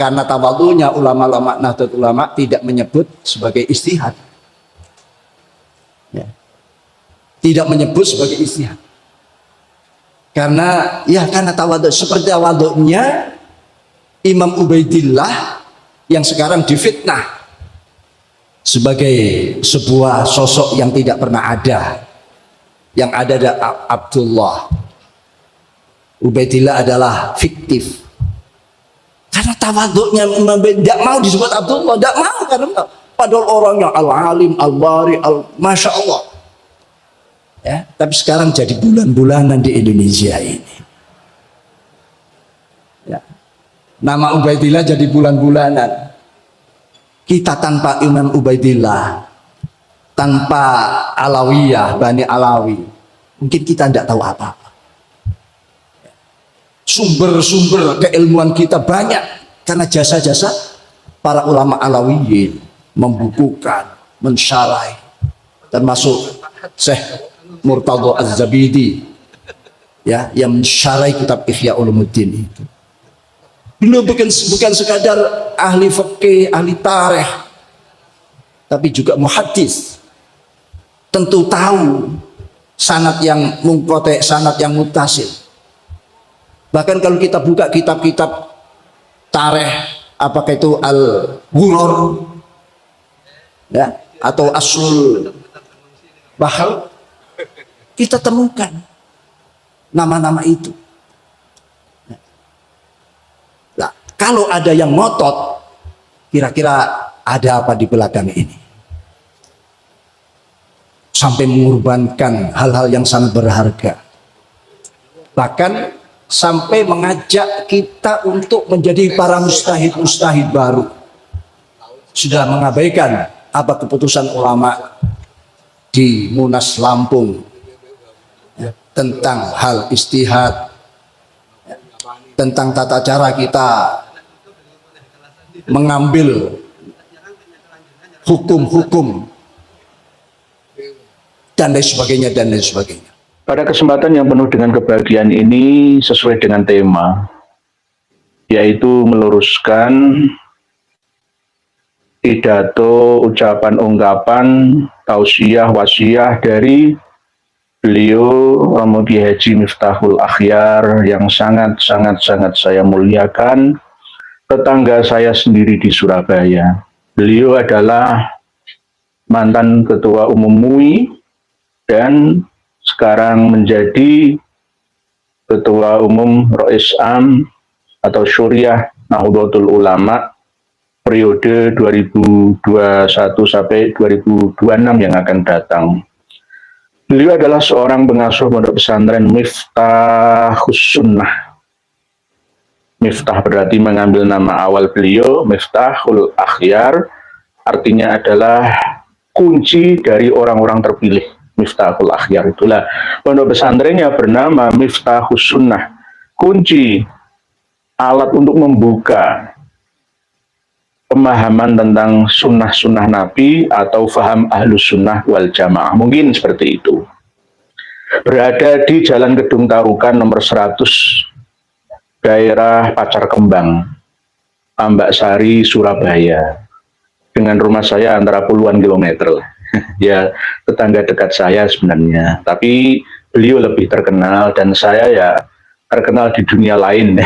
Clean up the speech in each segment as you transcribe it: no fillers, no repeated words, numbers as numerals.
Karena tawadhunya ulama-ulama Nahdlatul Ulama tidak menyebut sebagai ijtihad. Ya. Tidak menyebut sebagai ijtihad. Karena tawadhu, seperti tawadhunya Imam Ubaidillah yang sekarang difitnah sebagai sebuah sosok yang tidak pernah ada. Yang ada Abdullah. Ubaidillah adalah fiktif. Karena tawaduknya tidak mau disebut Abdullah, tidak mau, karena padahal orangnya al-alim, al-bari, masya Allah. Ya, tapi sekarang jadi bulan-bulanan di Indonesia ini. Ya. Nama Ubaidillah jadi bulan-bulanan. Kita tanpa Imam Ubaidillah, tanpa Alawiyah, Bani Alawi, mungkin kita tidak tahu apa-apa. Sumber-sumber keilmuan kita banyak karena jasa-jasa para ulama Alawiyin membukukan, mensyarahi, termasuk Syekh Murtadha Az-Zabidi, ya, yang mensyarahi kitab Ihya Ulumuddin itu. Beliau bukan sekadar ahli fikih, ahli tarikh, tapi juga muhaddis. Tentu tahu sanad yang munqati', sanad yang muttasil. Bahkan kalau kita buka kitab-kitab tarikh, apakah itu Al-Ghuror, ya, atau Aslul Bahr, kita temukan nama-nama itu. Nah, kalau ada yang ngotot, kira-kira ada apa di belakang ini? Sampai mengorbankan hal-hal yang sangat berharga. Bahkan sampai mengajak kita untuk menjadi para mustahid baru. Sudah mengabaikan apa keputusan ulama di Munas Lampung, ya, tentang hal ijtihad, ya, tentang tata cara kita mengambil hukum-hukum dan lain sebagainya dan lain sebagainya. Pada kesempatan yang penuh dengan kebahagiaan ini sesuai dengan tema, yaitu meluruskan pidato, ucapan, ungkapan, tausiah, wasiah dari beliau Romo Kiai Haji Miftahul Akhyar yang sangat saya muliakan, tetangga saya sendiri di Surabaya. Beliau adalah mantan Ketua Umum MUI dan sekarang menjadi Ketua Umum Rois Am atau Syuriah Nahdlatul Ulama periode 2021 sampai 2026 yang akan datang. Beliau adalah seorang pengasuh pondok pesantren Miftahus Sunnah. Miftah berarti mengambil nama awal beliau, Miftahul Akhyar, artinya adalah kunci dari orang-orang terpilih. Miftahul Akhyar itulah pondok pesantrennya bernama Miftahus Sunnah, kunci, alat untuk membuka pemahaman tentang sunnah-sunnah Nabi atau faham ahlus sunnah wal jamaah, mungkin seperti itu. Berada di Jalan Gedung Tarukan nomor 100, daerah Pacar Kembang, Ambak Sari, Surabaya. Dengan rumah saya antara puluhan kilometer lah. Ya, tetangga dekat saya sebenarnya, tapi beliau lebih terkenal dan saya ya terkenal di dunia lain.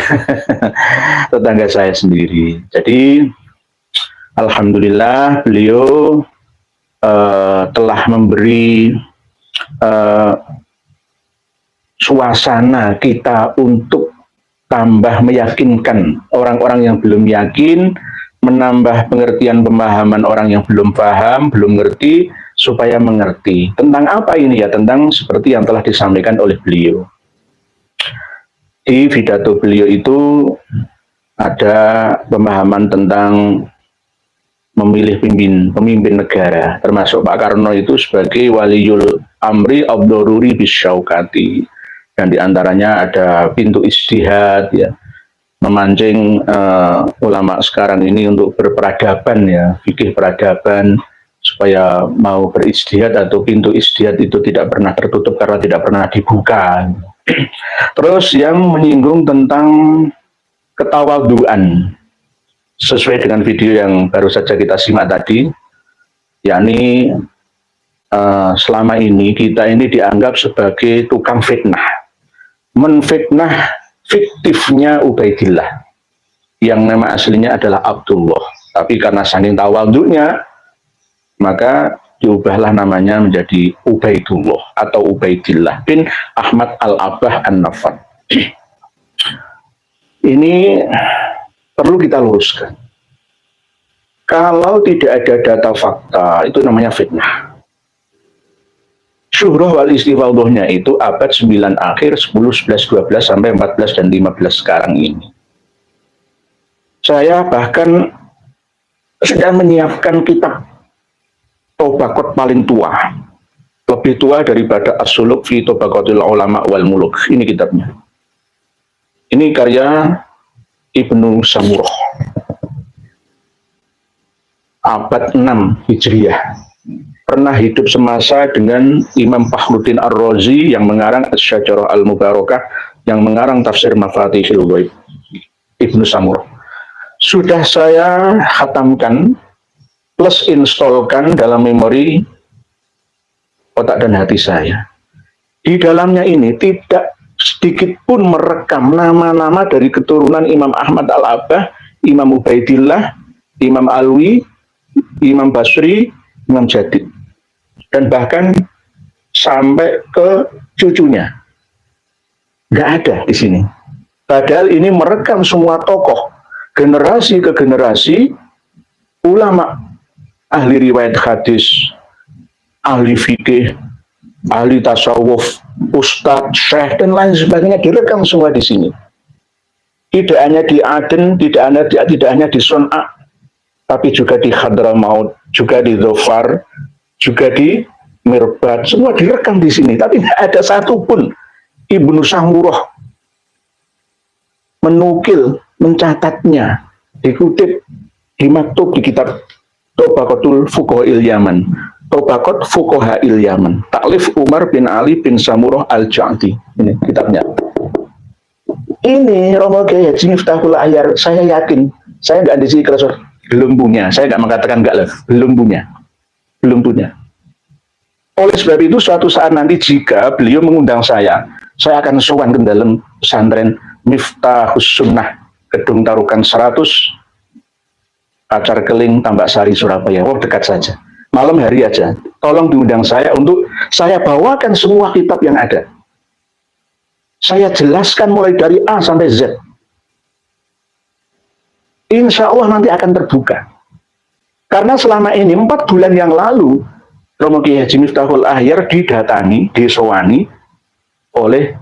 Tetangga saya sendiri. Jadi alhamdulillah beliau telah memberi suasana kita untuk tambah meyakinkan orang-orang yang belum yakin, menambah pengertian pemahaman orang yang belum paham, belum ngerti, supaya mengerti. Tentang apa ini ya? Tentang seperti yang telah disampaikan oleh beliau. Di pidato beliau itu ada pemahaman tentang memilih pemimpin negara, termasuk Pak Karno itu sebagai waliul amri abdururi bisyaukati, dan diantaranya ada pintu ijtihad, ya, memancing ulama sekarang ini untuk berperadaban, ya, fikih peradaban, supaya mau berijtihad atau pintu ijtihad itu tidak pernah tertutup karena tidak pernah dibuka. Terus yang menyinggung tentang ketawaduan, sesuai dengan video yang baru saja kita simak tadi, yakni selama ini kita ini dianggap sebagai tukang fitnah, menfitnah fiktifnya Ubaidillah yang nama aslinya adalah Abdullah, tapi karena saking tawadhunya maka diubahlah namanya menjadi Ubaidullah atau Ubaidillah bin Ahmad Al-Abbah An-Nafar. Ini perlu kita luruskan. Kalau tidak ada data fakta, itu namanya fitnah. Syuhrah wal istifadhahnya itu abad 9 akhir, 10, 11, 12, sampai 14 dan 15 sekarang ini. Saya bahkan sedang menyiapkan kitab Tobaqat paling tua, lebih tua daripada As-Suluk fi Tobaqatil Ulama wal Muluk. Ini kitabnya. Ini karya Ibnu Samurah, abad 6 Hijriah. Pernah hidup semasa dengan Imam Fakhruddin Ar-Razi yang mengarang Asy-Syajarah Al-Mubarakah, yang mengarang tafsir Mafatihul Ghaib. Ibnu Samurah. Sudah saya khatamkan plus installkan dalam memori otak dan hati saya. Di dalamnya ini tidak sedikit pun merekam nama-nama dari keturunan Imam Ahmad Al-Abbah, Imam Ubaidillah, Imam Alwi, Imam Basri, Imam Jadid, dan bahkan sampai ke cucunya. Nggak ada di sini. Padahal ini merekam semua tokoh, generasi ke generasi, ulama, ahli riwayat hadis, ahli fikih, ahli tasawuf, ustadz, syekh, dan lain sebagainya direkam semua di sini. Tidak hanya di Aden, tidak hanya di Son'a, tapi juga di Hadramaut, juga di Dhofar, juga di Mirbat, semua direkam di sini. Tapi tidak ada satupun Ibnu Samurah menukil, mencatatnya, dikutip, dimaktub di kitab Tobaqatul Fuqaha'il Yaman, Tobaqat Fuqaha'il Yaman, taklif Umar bin Ali bin Samurah Al-Ja'di. Ini kitabnya. Ini Romo Kiai Haji Miftahul Ahyar, saya yakin, saya nggak di sini kerasa belum punya, saya nggak mengatakan nggak lah, belum punya. Oleh sebab itu suatu saat nanti jika beliau mengundang saya akan sowan ke dalam pesantren Miftahus Sunnah, Gedung Tarukan 100, Pacar Keling, Tambak Sari, Surabaya. Oh, dekat saja. Malam hari aja. Tolong diundang saya untuk saya bawakan semua kitab yang ada. Saya jelaskan mulai dari A sampai Z. Insya Allah nanti akan terbuka. Karena selama ini 4 bulan yang lalu Romo Kiai Haji Miftahul Ahyar didatangi, disowani oleh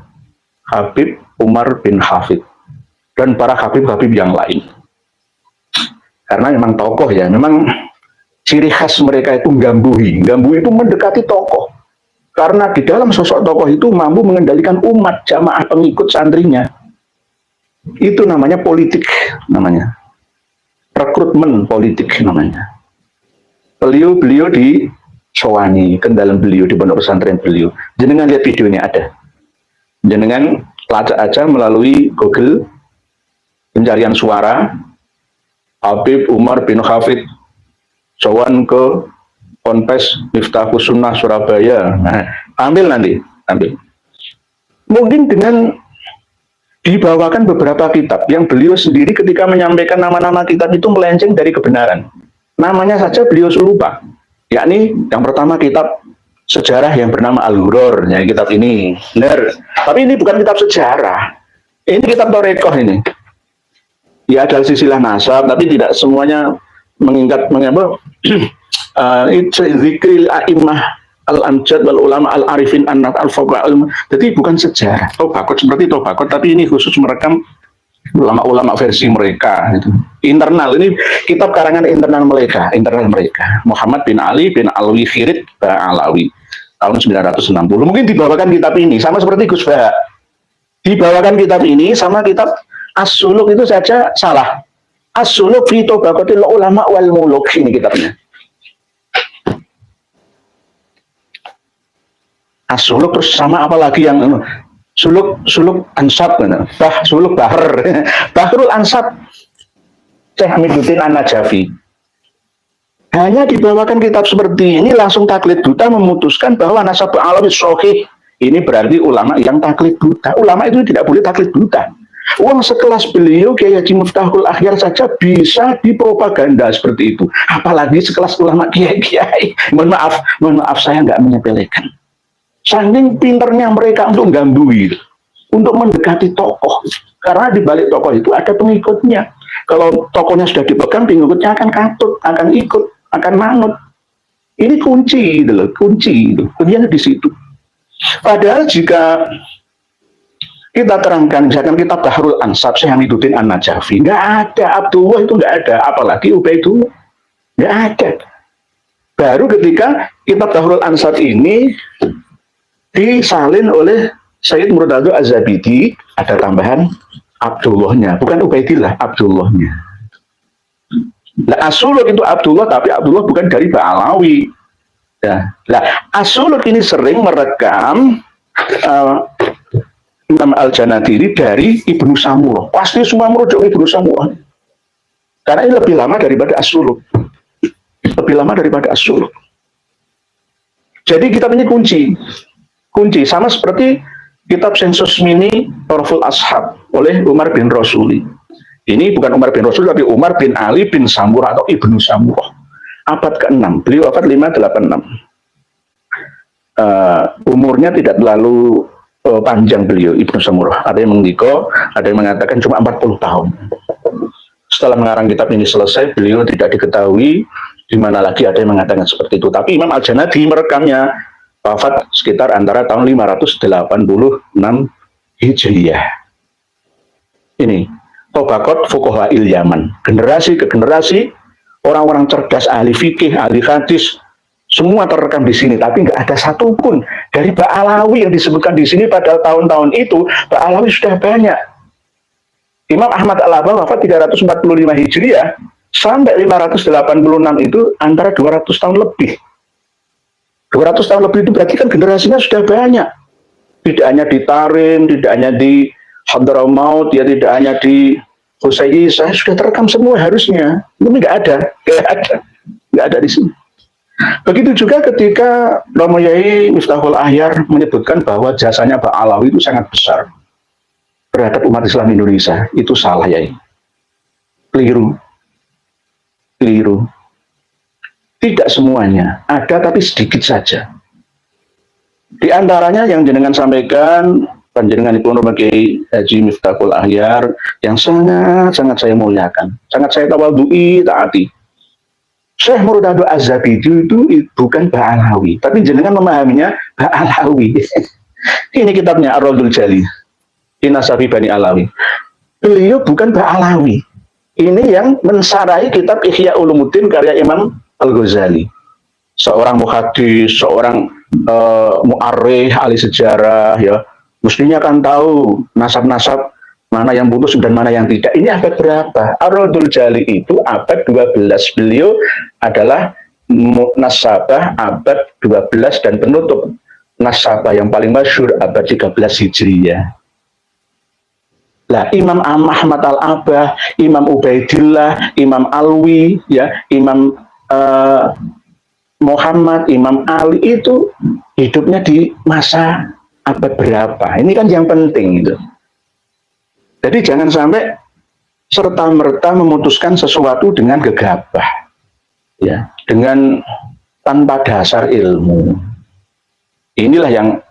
Habib Umar bin Hafid dan para habib-habib yang lain. Karena memang tokoh ya, memang ciri khas mereka itu gambui. Gambui itu mendekati tokoh. Karena di dalam sosok tokoh itu mampu mengendalikan umat, jamaah pengikut santrinya. Itu namanya politik, namanya. Rekrutmen politik namanya. Beliau di sowani, kendalan beliau di pondok pesantren beliau. Jenengan lihat videonya ada. Jenengan lacak aja melalui Google, pencarian suara, Habib Umar bin Hafid sowan ke Ponpes Miftahus Sunnah Surabaya. Nah, ambil. Mungkin dengan dibawakan beberapa kitab yang beliau sendiri ketika menyampaikan nama-nama kitab itu melenceng dari kebenaran. Namanya saja beliau lupa. Yakni yang pertama kitab sejarah yang bernama Al-Ghuror, ya, kitab ini. Benar. Tapi ini bukan kitab sejarah. Ini kitab Torekoh ini. Ya ada silsilah nasab, tapi tidak semuanya mengingat mengapa zikril a'immah al-amjad wal ulama al-arifin an-naf al-fuqaha. Jadi bukan sejarah. Tobaqat seperti Tobaqat, tapi ini khusus merekam ulama-ulama versi mereka. Gitu. Internal, ini kitab karangan internal mereka. Muhammad bin Ali bin Alwi Khirid Ba'alawi tahun 960. Mungkin dibawakan kitab ini sama seperti Gus Bah. Dibawakan kitab ini sama kitab As-Suluk itu saja salah. As-Suluk fi Tobaqatil Ulama wal Muluk, ini kitabnya. As-Suluk terus sama apa lagi yang Suluk Ansab, Suluk Bahar, Bahrul Ansab. Syekh Hamiduddin An-Najafi. Hanya dibawakan kitab seperti ini langsung taklid buta memutuskan bahwa nasab alawi sahih. Ini berarti ulama yang taklid buta. Ulama itu tidak boleh taklid buta. Uang sekelas beliau Kiai Haji Miftahul Akhyar saja bisa dipropaganda seperti itu. Apalagi sekelas ulama kiai-kiai. Mohon maaf saya nggak menyepelekan. Saking pinternya mereka untuk gambui, untuk mendekati tokoh. Karena di balik tokoh itu ada pengikutnya. Kalau tokohnya sudah dipegang, pengikutnya akan katut, akan ikut, akan manut. Ini kunci, gitu loh, kunci. Kuncinya di situ. Padahal jika kita terangkan, misalkan kitab Bahrul Ansab, Syekh Hamiduddin An-Najafi, nggak ada, Abdullah itu nggak ada, apalagi Ubaidullah, nggak ada. Baru ketika kitab Bahrul Ansab ini disalin oleh Sayyid Murtado Az-Zabidi, ada tambahan Abdullahnya, bukan Ubaidillah, Abdullahnya. Nah, As-Suluk itu Abdullah, tapi Abdullah bukan dari Ba'alawi. Nah, As-Suluk ini sering merekam Imam Al-Janadiri dari Ibnu Samurah. Pasti semua merujuk Ibnu Samurah. Karena ini lebih lama daripada As-Suluk. Lebih lama daripada As-Suluk. Jadi kitab ini kunci. Kunci, sama seperti kitab Sensus Mini Torful Ashab oleh Umar bin Rasuli. Ini bukan Umar bin Rasuli, tapi Umar bin Ali bin Samurah atau Ibnu Samurah. Abad ke-6, beliau wafat 586. Umurnya tidak terlalu panjang beliau, Ibnu Samurah. Ada yang mengdiko, ada yang mengatakan cuma 40 tahun. Setelah mengarang kitab ini selesai, beliau tidak diketahui di mana lagi ada yang mengatakan seperti itu. Tapi Imam Al-Janadi merekamnya wafat sekitar antara tahun 586 Hijriyah. Ini Tobakot Fuqahail Yaman, generasi ke generasi orang-orang cerdas, ahli fikih, ahli hadis, semua terekam di sini. Tapi nggak ada satupun dari Ba'alawi yang disebutkan di sini. Pada tahun-tahun itu Ba'alawi sudah banyak. Imam Ahmad Al-Abah wafat 345 Hijriah sampai 586 itu antara 200 tahun lebih. 200 tahun lebih itu berarti kan generasinya sudah banyak. Tidak hanya di Tarim, tidak hanya di Hadramaut, ya tidak hanya di Husayyisah, sudah terekam semua harusnya. Ini nggak ada di sini. Begitu juga ketika Romo Yai Miftahul Akhyar menyebutkan bahwa jasanya Ba'alawi itu sangat besar terhadap umat Islam Indonesia. Itu salah, Yai. Keliru. Tidak semuanya, ada tapi sedikit saja. Di antaranya yang jenengan sampaikan, panjenengan Ibu Romo Kiai Haji Miftahul Akhyar, yang sangat saya muliakan, sangat saya tawadhu'i, taati. Syekh Murtado Az-Zabidi itu bukan Ba'alawi, tapi jenengan memahaminya Ba'alawi. Ini kitabnya Ar-Raddul Jali, Inasabi Bani Alawi. Beliau bukan Ba'alawi. Ini yang mensarai kitab Ihya Ulumuddin karya Imam Al-Ghazali. Seorang muhadis, seorang mu'arrikh, ahli sejarah, ya, mestinya kan tahu nasab-nasab mana yang putus dan mana yang tidak. Ini abad berapa? Ar-Raddul Jali itu abad 12. Beliau adalah nasabah abad 12 dan penutup nasabah yang paling masyhur abad 13 Hijriyah. Lah, Imam Ahmad Al-Abah, Imam Ubaidillah, Imam Alwi, ya, Imam Muhammad, Imam Ali itu hidupnya di masa abad berapa? Ini kan yang penting itu. Jadi jangan sampai serta-merta memutuskan sesuatu dengan gegabah, ya, dengan tanpa dasar ilmu. Inilah yang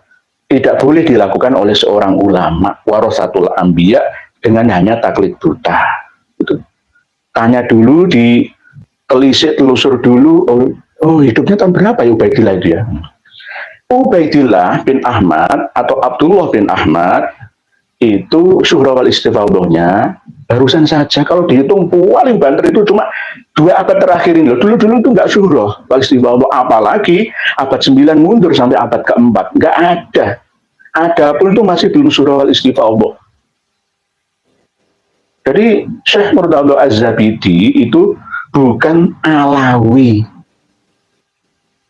tidak boleh dilakukan oleh seorang ulama warasatul anbiya dengan hanya taklid buta. Gitu. Tanya dulu, ditelisik, telusur dulu. Oh, hidupnya tahun berapa ya Ubaidillah itu ya? Ubaidillah bin Ahmad atau Abdullah bin Ahmad itu syuhra wal istifadahnya barusan saja, kalau dihitung paling banter itu cuma 2 abad terakhir ini. Dulu itu nggak syuhra wal istifadah, apalagi abad 9 mundur sampai abad ke-4 nggak ada. Ada pun itu masih belum syuhra wal istifadah. Jadi Syekh Murtado Az-Zabidi itu bukan Alawi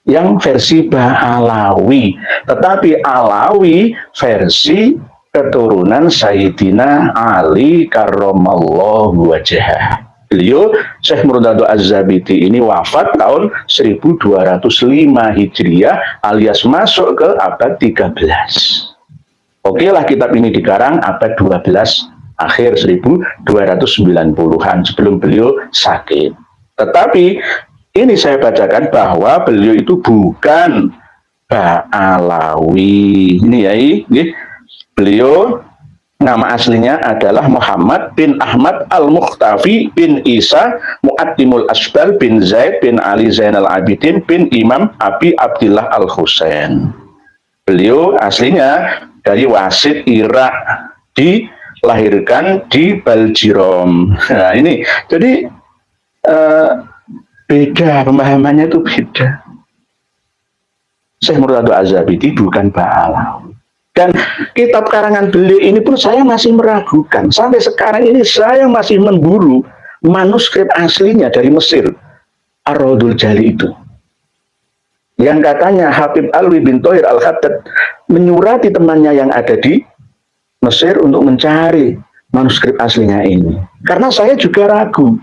yang versi Ba'alawi, tetapi Alawi versi keturunan Sayyidina Ali karramallahu wajhah. Beliau Syekh Murtado Az-Zabidi ini wafat tahun 1205 Hijriah alias masuk ke abad 13. Oke lah, kitab ini dikarang abad 12 akhir 1290-an sebelum beliau sakit. Tetapi ini saya bacakan bahwa beliau itu bukan Ba'alawi. Ini ya, ini. Beliau nama aslinya adalah Muhammad bin Ahmad Al-Mukhtafi bin Isa Mu'addimul Asbal bin Zaid bin Ali Zainal Abidin bin Imam Abi Abdillah Al-Husain. Beliau aslinya dari Wasit, Irak, dilahirkan di Baljirom. Nah ini, jadi beda, pemahamannya itu beda. Syekh Murtado Az-Zabidi bukan Ba'alawi. Dan kitab karangan beliau ini pun saya masih meragukan. Sampai sekarang ini saya masih memburu manuskrip aslinya dari Mesir. Ar-Raudul Jali itu. Yang katanya Habib Alwi bin Thohir Al-Khaddad menyurati temannya yang ada di Mesir untuk mencari manuskrip aslinya ini. Karena saya juga ragu.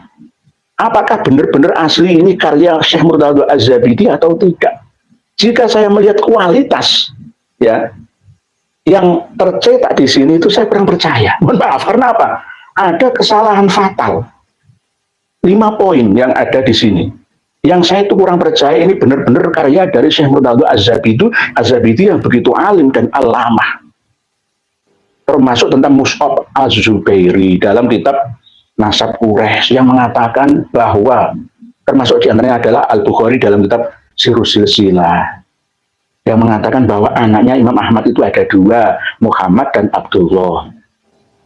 Apakah benar-benar asli ini karya Syekh Murtado Az-Zabidi atau tidak? Jika saya melihat kualitas, ya, yang tercetak di sini itu saya kurang percaya. Mohon maaf, karena apa? Ada kesalahan fatal. 5 poin yang ada di sini. Yang saya itu kurang percaya ini benar-benar karya dari Syekh Murtado Az-Zabidi yang begitu alim dan alamah. Termasuk tentang Mus'ab Az-Zubairi dalam kitab Nasab Quraisy yang mengatakan bahwa termasuk diantaranya adalah Al-Bukhari dalam kitab Sirrus Silsilah yang mengatakan bahwa anaknya Imam Ahmad itu ada 2, Muhammad dan Abdullah.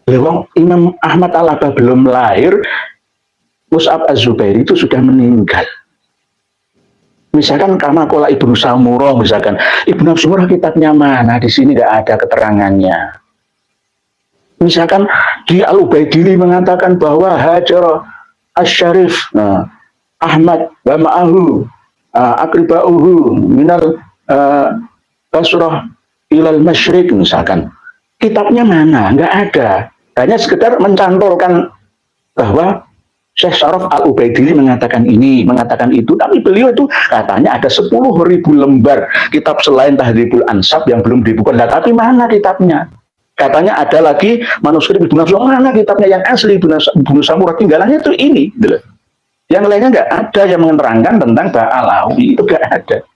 Lewang Imam Ahmad Al-Abah belum lahir, Mus'ab Az-Zubairi itu sudah meninggal. Misalkan Kamakola Ibnu Samurah, misalkan Ibnu Samurah kitabnya mana? Di sini tidak ada keterangannya. Misalkan di Al-Ubaidili mengatakan bahwa Hajar Asy-Syarif Ahmad wa ma'ahu akriba'uhu minal Basrah ilal masyriq misalkan. Kitabnya mana? Nggak ada. Hanya sekedar mencantolkan bahwa Syekh Syaraf Al-Ubaidili mengatakan ini, mengatakan itu. Tapi beliau itu katanya ada 10.000 lembar kitab selain Tahdhibul Ansab yang belum dibuka. Nah, tapi mana kitabnya? Katanya ada lagi manuskrip Ibnu Samurah. Mana kitabnya yang asli Ibnu Samurah? Tinggalannya itu ini. Gitu. Yang lainnya nggak ada yang menerangkan tentang Ba'alawi. Itu nggak ada.